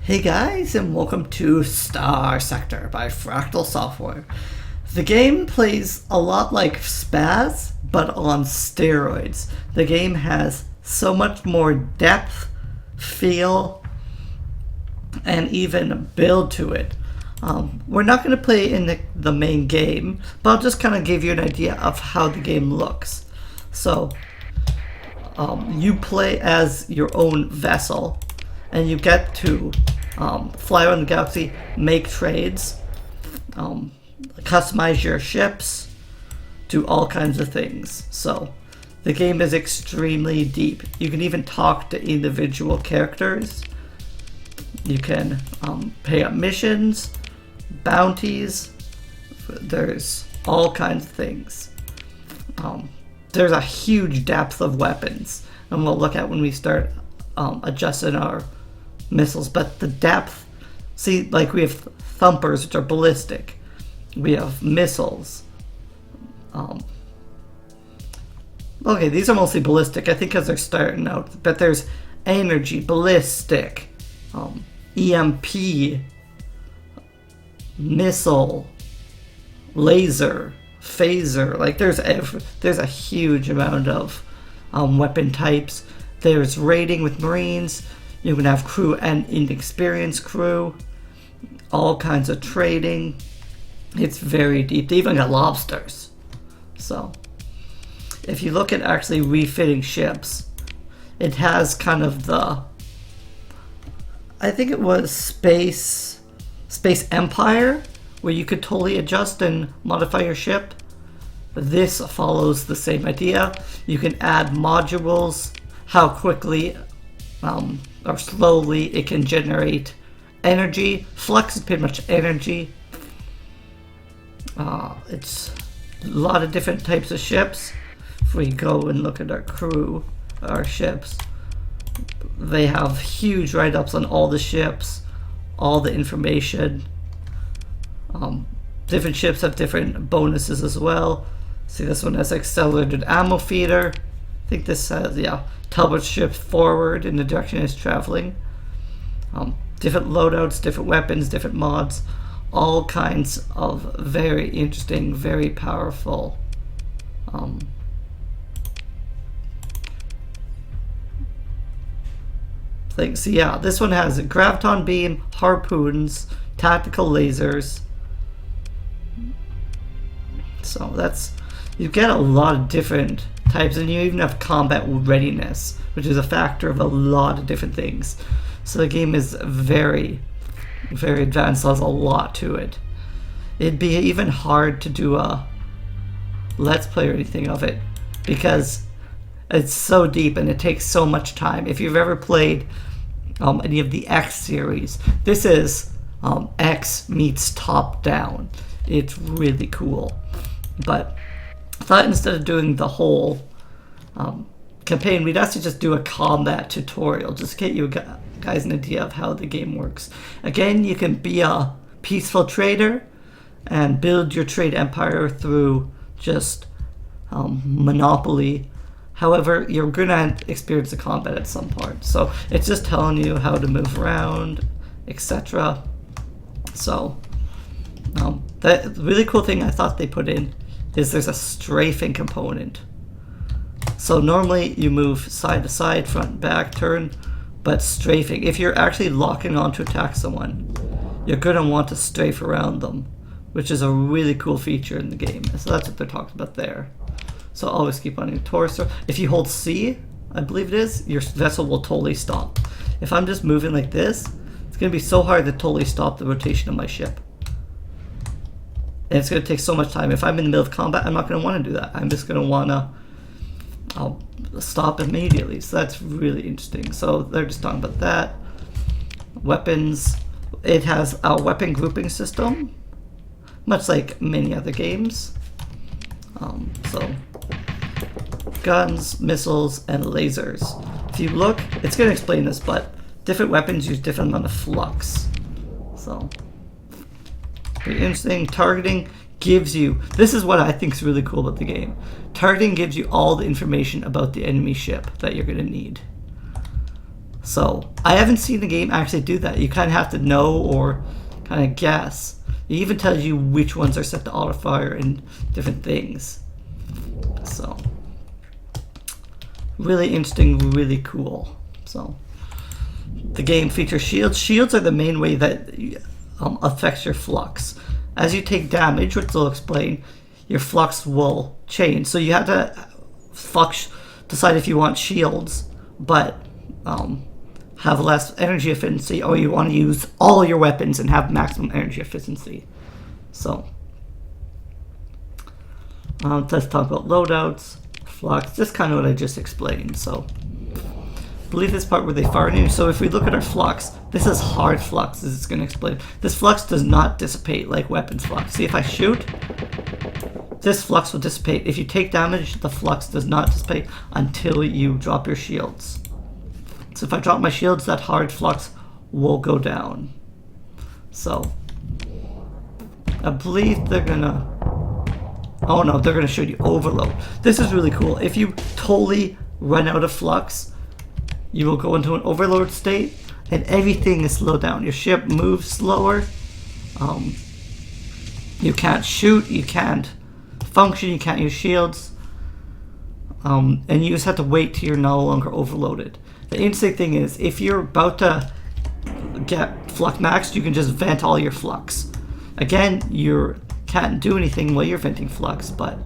Hey guys, and welcome to Starsector by Fractal Software. The game plays a lot like SPAZ, but on steroids. The game has so much more depth, feel, and even build to it. We're not going to play in the main game, but I'll just kind of give you an idea of how the game looks. So, you play as your own vessel, and you get to fly around the galaxy, make trades, customize your ships, do all kinds of things. So the game is extremely deep. You can even talk to individual characters. You can pay up missions, bounties. There's all kinds of things. There's a huge depth of weapons, and we'll look at when we start adjusting our missiles. But the depth, see, like we have thumpers, which are ballistic. We have missiles. Okay, these are mostly ballistic, I think, because they're starting out. But there's energy, ballistic, EMP, missile, laser, phaser. Like there's a huge amount of weapon types. There's raiding with Marines. You can have crew and inexperienced crew. All kinds of trading. It's very deep. They even got lobsters. So, if you look at actually refitting ships, it has kind of the, I think it was Space Empire, where you could totally adjust and modify your ship. This follows the same idea. You can add modules, how quickly or slowly it can generate energy. Flux is pretty much energy. It's a lot of different types of ships. If we go and look at our crew, our ships, they have huge write-ups on all the ships, all the information. Different ships have different bonuses as well. See, this one has accelerated ammo feeder. I think this says, teleport ship forward in the direction it's traveling. Different loadouts, different weapons, different mods, all kinds of very interesting, very powerful things. So yeah, this one has a graviton beam, harpoons, tactical lasers. So you get a lot of different types, and you even have combat readiness, which is a factor of a lot of different things. So the game is very, very advanced. There's a lot to it. It'd be even hard to do a let's play or anything of it, because it's so deep and it takes so much time. If you've ever played any of the X series, this is X meets top down. It's really cool. But I thought instead of doing the whole campaign, we'd actually just do a combat tutorial, just to get you guys an idea of how the game works. Again, you can be a peaceful trader and build your trade empire through just monopoly. However, you're going to experience the combat at some part. So it's just telling you how to move around, etc. So the really cool thing I thought they put in is there's a strafing component. So normally you move side to side, front, back, turn, but strafing, if you're actually locking on to attack someone, you're going to want to strafe around them, which is a really cool feature in the game. So that's what they're talking about there. So always keep on your torso. If you hold C, I believe it is, your vessel will totally stop. If I'm just moving like this, it's going to be so hard to totally stop the rotation of my ship. And it's going to take so much time. If I'm in the middle of combat, I'm not going to want to do that. I'm just going to want to stop immediately. So that's really interesting. So they're just talking about that. Weapons. It has a weapon grouping system, much like many other games. So guns, missiles, and lasers. If you look, it's going to explain this, but different weapons use different amount of flux. So pretty interesting. Targeting gives you, this is what I think is really cool about the game. Targeting gives you all the information about the enemy ship that you're going to need. So I haven't seen the game actually do that. You kind of have to know or kind of guess. It even tells you which ones are set to auto fire and different things. So really interesting, really cool. So the game features shields. Shields are the main way that affects your flux. As you take damage, which they'll explain, your flux will change. So you have to decide if you want shields, but have less energy efficiency, or you want to use all your weapons and have maximum energy efficiency. So let's talk about loadouts, flux, just kind of what I just explained. So I believe this part where they fire new. So if we look at our flux, this is hard flux, as it's going to explain. This flux does not dissipate like weapons flux. See, if I shoot, this flux will dissipate. If you take damage, the flux does not dissipate until you drop your shields. So if I drop my shields, that hard flux will go down. So I believe they're gonna, oh no, they're gonna show you overload. This is really cool. If you totally run out of flux, you will go into an overload state and everything is slowed down. Your ship moves slower. You can't shoot, you can't function, you can't use shields. And you just have to wait till you're no longer overloaded. The interesting thing is, if you're about to get flux maxed, you can just vent all your flux. Again, you can't do anything while you're venting flux, but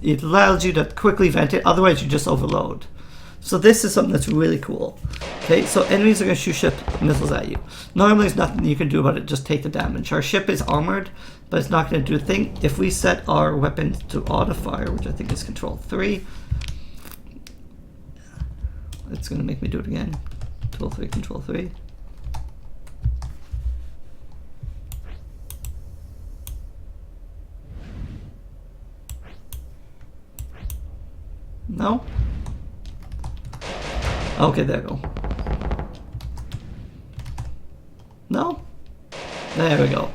it allows you to quickly vent it, otherwise you just overload. So this is something that's really cool. Okay, so enemies are going to shoot ship missiles at you. Normally there's nothing you can do about it, just take the damage. Our ship is armored, but it's not going to do a thing. If we set our weapons to auto fire, which I think is control 3, it's going to make me do it again. Control 3, control 3. No? Okay, there we go. No? There we go.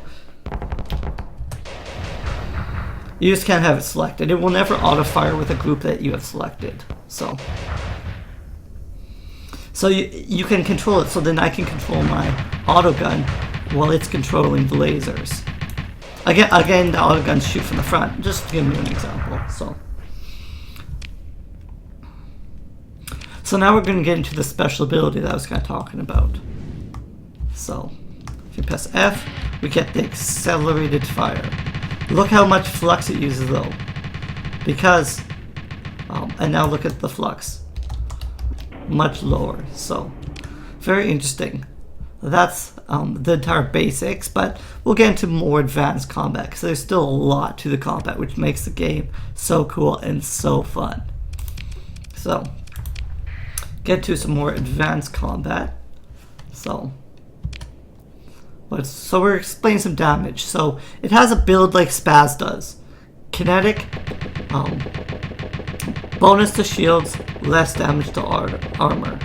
You just can't have it selected. It will never auto-fire with a group that you have selected. So you can control it, so then I can control my auto gun while it's controlling the lasers. Again, the auto guns shoot from the front, just to give you an example. So now we're going to get into the special ability that I was kind of talking about. So if you press F, we get the accelerated fire. Look how much flux it uses though. Because, and now look at the flux. Much lower. So very interesting. That's the entire basics, but we'll get into more advanced combat because there's still a lot to the combat, which makes the game so cool and so fun. So get to some more advanced combat. So we're explaining some damage. So it has a build like SPAZ does. Kinetic, bonus to shields, less damage to armor.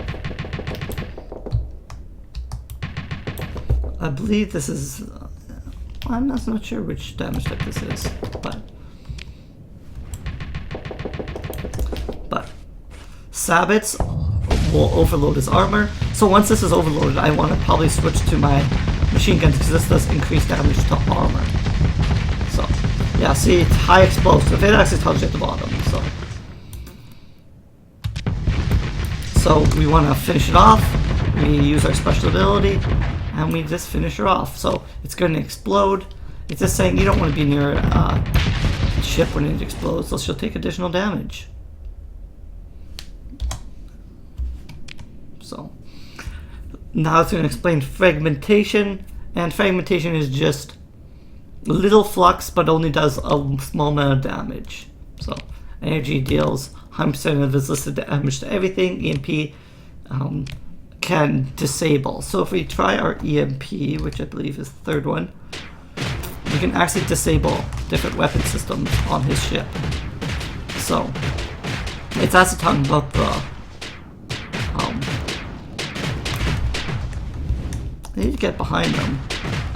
I believe this is, I'm not sure which damage type this is, but Sabbats will overload his armor. So once this is overloaded, I want to probably switch to my machine guns because this does increase damage to armor. So yeah, see, it's high explosive. It actually tells you at the bottom. So we want to finish it off. We use our special ability, and we just finish her off. So it's going to explode. It's just saying you don't want to be near a ship when it explodes, so she'll take additional damage. So now it's going to explain fragmentation, and fragmentation is just little flux, but only does a small amount of damage. So energy deals 100% of its listed damage to everything. EMP can disable. So if we try our EMP, which I believe is the third one, we can actually disable different weapon systems on his ship. So it's actually talking about the I need to get behind them.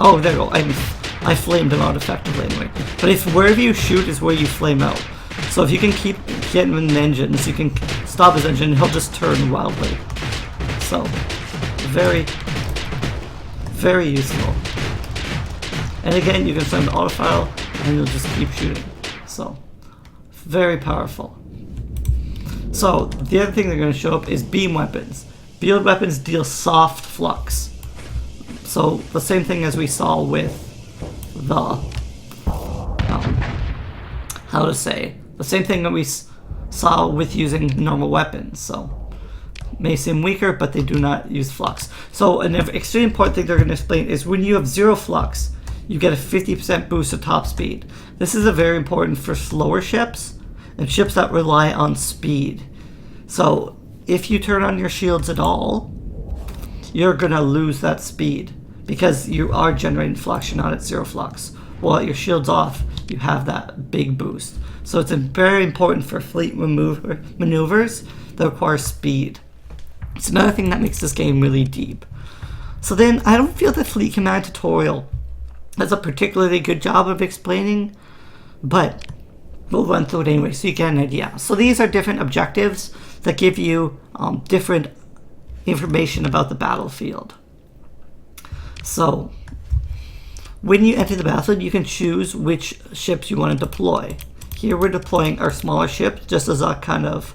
Oh, there we go. I flamed them out effectively anyway. But if wherever you shoot is where you flame out. So if you can keep getting in the engines, you can stop his engine, he'll just turn wildly. So, very, very useful. And again, you can send the autofile and you'll just keep shooting. So, very powerful. So, the other thing they're going to show up is beam weapons. Beam weapons deal soft flux. So, the same thing as we saw with the, the same thing that we saw with using normal weapons. So, may seem weaker, but they do not use flux. So, an extremely important thing they're going to explain is when you have 0 flux, you get a 50% boost to top speed. This is very important for slower ships and ships that rely on speed. So if you turn on your shields at all, you're going to lose that speed because you are generating flux, you're not at 0 flux. While your shield's off, you have that big boost. So it's very important for fleet maneuvers that require speed. It's another thing that makes this game really deep. So then, I don't feel the Fleet Command tutorial does a particularly good job of explaining, but we'll run through it anyway so you get an idea. So these are different objectives that give you different information about the battlefield. So when you enter the battlefield, you can choose which ships you want to deploy. Here we're deploying our smaller ship just as a kind of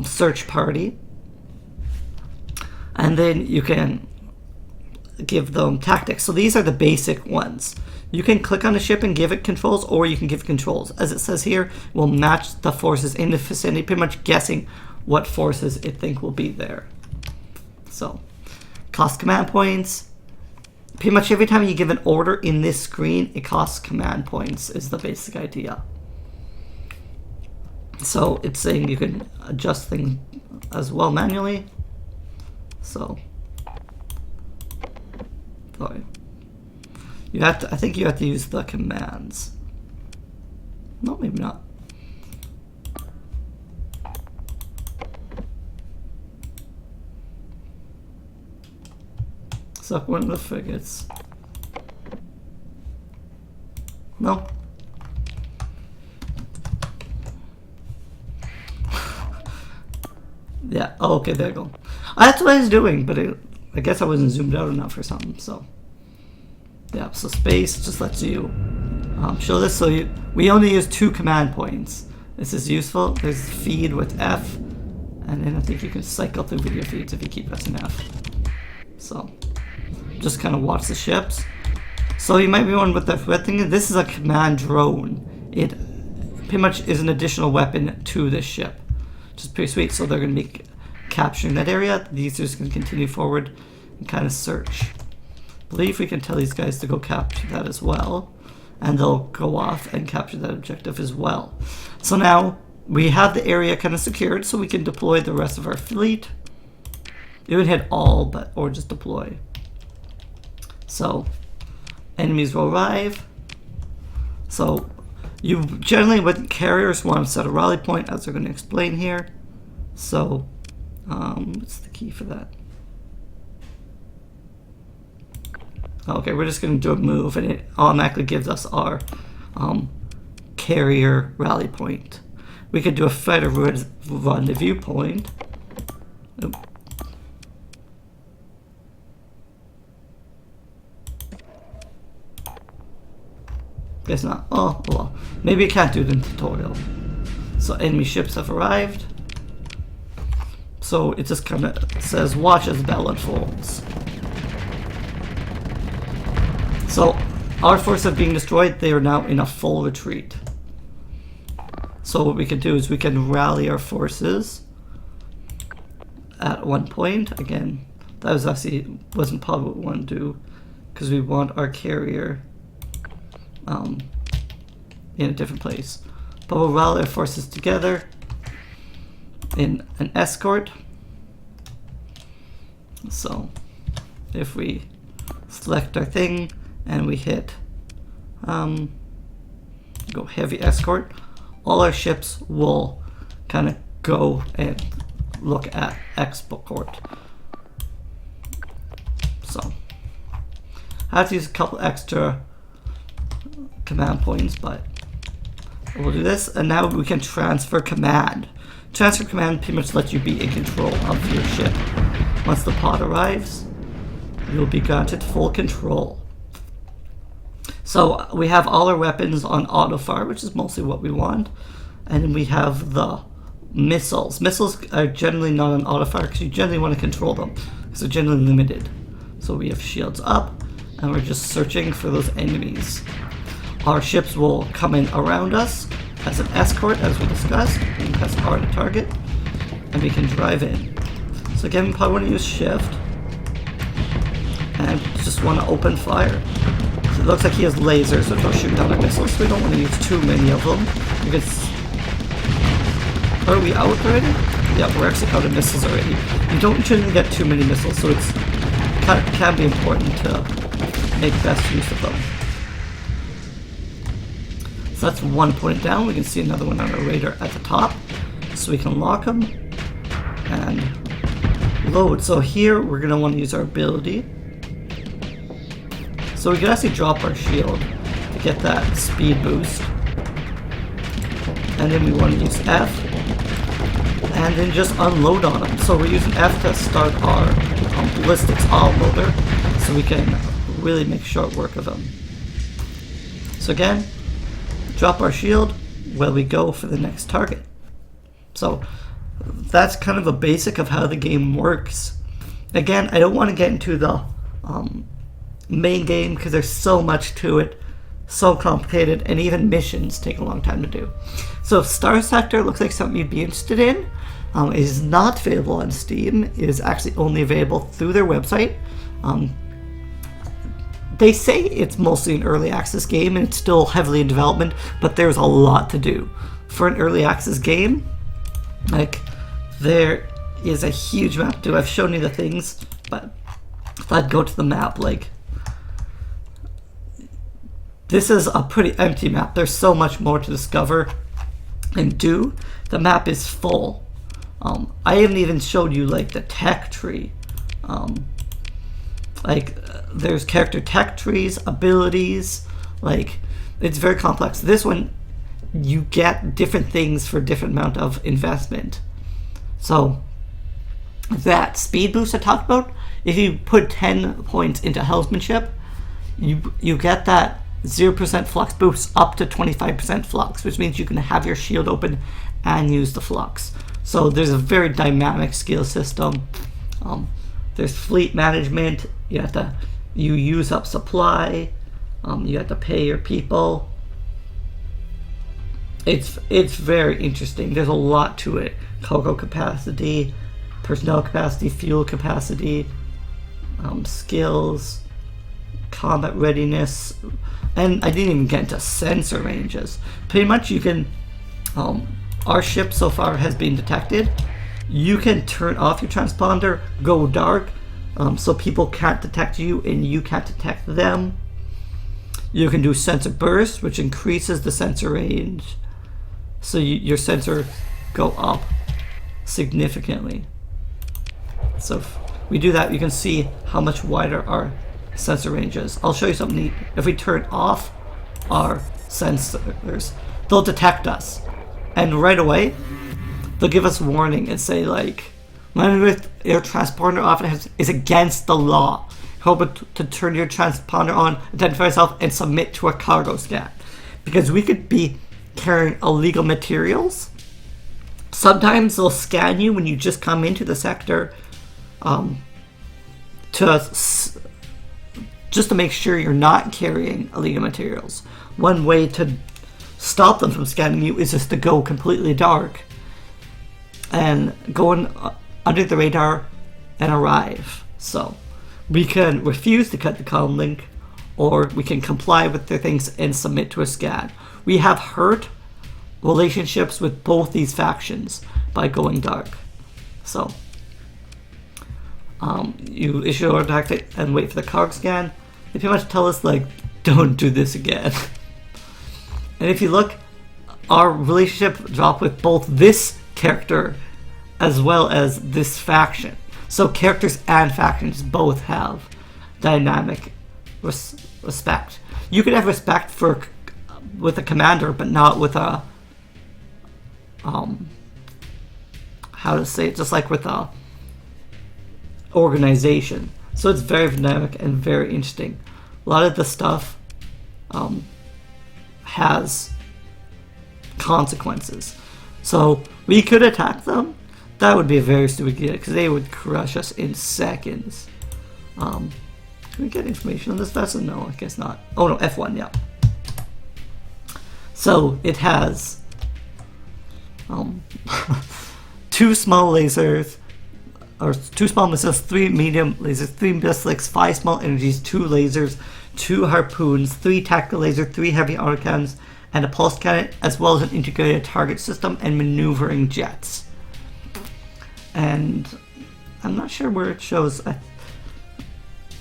search party. And then you can give them tactics. So these are the basic ones. You can click on the ship and give it controls, or you can give controls. As it says here, will match the forces in the vicinity, pretty much guessing what forces it think will be there. So, cost command points. Pretty much every time you give an order in this screen, it costs command points, is the basic idea. So, it's saying you can adjust things as well manually. So, sorry. You have to, I think you have to use the commands. No, maybe not. Suck one of the frigates. No. Yeah, oh, okay, there you go. That's what I was doing, but I guess I wasn't zoomed out enough or something, so. Yeah, so space just lets you show this. So we only use 2 command points. This is useful. There's feed with F, and then I think you can cycle through video feeds if you keep pressing F. So just kind of watch the ships. So you might be wondering what that red thing is. This is a command drone. It pretty much is an additional weapon to this ship, which is pretty sweet. So they're going to be capturing that area. These are just going to continue forward and kind of search. I believe we can tell these guys to go capture that as well, and they'll go off and capture that objective as well. So now we have the area kind of secured, so we can deploy the rest of our fleet. It would hit all, but or just deploy. So enemies will arrive. So you generally with carriers want to set a rally point, as they're going to explain here. So what's the key for that? Okay, we're just going to do a move, and it automatically gives us our carrier rally point. We could do a fighter rendezvous point. Oop. Guess not. Oh, well. Maybe I can't do it in the tutorial. So enemy ships have arrived. So it just kind of says, watch as the battle unfolds. So, our forces are being destroyed. They are now in a full retreat. So what we can do is we can rally our forces at one point. Again, that was actually wasn't probably what we want to do, because we want our carrier in a different place. But we'll rally our forces together in an escort. So if we select our thing, and we hit go heavy escort, all our ships will kind of go and look at export. So I have to use a couple extra command points, but We'll do this, and now we can transfer command. Transfer command pretty much lets you be in control of your ship. Once the pod arrives, you'll be granted full control. So we have all our weapons on auto fire, which is mostly what we want. And then we have the missiles. Missiles are generally not on auto fire because you generally want to control them, because they're generally limited. So we have shields up, and we're just searching for those enemies. Our ships will come in around us as an escort, as we discussed. We can press R to target, and we can drive in. So again, we probably want to use shift, and just want to open fire. So it looks like he has lasers, which will shoot down our missiles, so we don't want to use too many of them. Because are we out already? Yeah, we're actually out of missiles already. You don't generally get too many missiles, so it's can be important to make best use of them. So that's one point down. We can see another one on our radar at the top, so we can lock them and load. So here we're going to want to use our ability. So we can actually drop our shield to get that speed boost. And then we want to use F, and then just unload on them. So we're using F to start our ballistics autoloader, so we can really make short work of them. So again, drop our shield while we go for the next target. So that's kind of a basic of how the game works. Again, I don't want to get into the main game because there's so much to it, so complicated, and even missions take a long time to do. So Starsector looks like something you'd be interested in. It is not available on Steam. It is actually only available through their website. They say it's mostly an early access game and it's still heavily in development, but there's a lot to do. For an early access game, like, there is a huge map to do. I've shown you the things, but if I'd go to the map, like, this is a pretty empty map. There's so much more to discover and do. The map is full. I haven't even showed you like the tech tree. There's character tech trees, abilities. Like, it's very complex. This one, you get different things for different amount of investment. So that speed boost I talked about, if you put 10 points into helmsmanship, you get that 0% flux boost up to 25% flux, which means you can have your shield open and use the flux. So there's a very dynamic skill system. There's fleet management. You use up supply. You have to pay your people. It's very interesting. There's a lot to it. Cargo capacity, personnel capacity, fuel capacity, skills, combat readiness, and I didn't even get into sensor ranges. Pretty much you can, our ship so far has been detected. You can turn off your transponder, go dark, so people can't detect you and you can't detect them. You can do sensor burst, which increases the sensor range, so your sensor go up significantly. So if we do that, you can see how much wider our sensor ranges. I'll show you something neat. If we turn off our sensors, they'll detect us, and right away they'll give us warning and say, like, running with your transponder off is against the law. Hope to turn your transponder on, identify yourself, and submit to a cargo scan, because we could be carrying illegal materials. Sometimes they'll scan you when you just come into the sector, just to make sure you're not carrying illegal materials. One way to stop them from scanning you is just to go completely dark and go under the radar and arrive. So we can refuse to cut the comm link, or we can comply with their things and submit to a scan. We have hurt relationships with both these factions by going dark. So you issue our tactic and wait for the cargo scan. They pretty much tell us, like, don't do this again. And if you look, our relationship dropped with both this character as well as this faction. So characters and factions both have dynamic respect. You could have respect for with a commander, but not with a how to say it, just like with a organization. So it's very dynamic and very interesting. A lot of the stuff has consequences. So we could attack them. That would be a very stupid idea because they would crush us in seconds. Can we get information on this vessel? No, I guess not. Oh no, F1, yeah. So it has 2 small lasers, or 2 small missiles, 3 medium lasers, 3 missiles, 5 small energies, 2 lasers, 2 harpoons, 3 tactical lasers, 3 heavy autocannons, and a pulse cannon, as well as an integrated target system and maneuvering jets. And I'm not sure where it shows.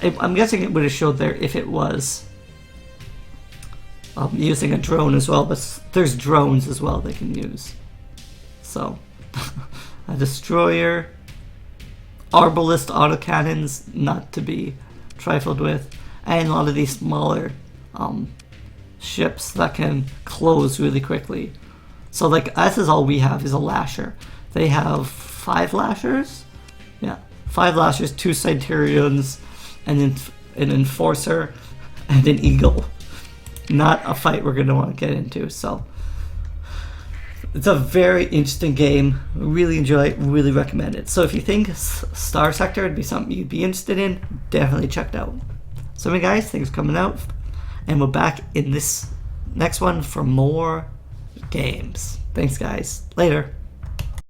I'm guessing it would have showed there if it was using a drone as well, but there's drones as well they can use. So, a destroyer, arbalist autocannons, not to be trifled with, and a lot of these smaller ships that can close really quickly. So like this is all we have is a lasher. They have 5 lashers, yeah, 5 lashers, 2 Centurions, and then an enforcer and an eagle. Not a fight we're going to want to get into. So it's a very interesting game. Really enjoy it. Really recommend it. So if you think Starsector would be something you'd be interested in, definitely check it out. So anyway guys, thanks for coming out, and we're back in this next one for more games. Thanks guys. Later.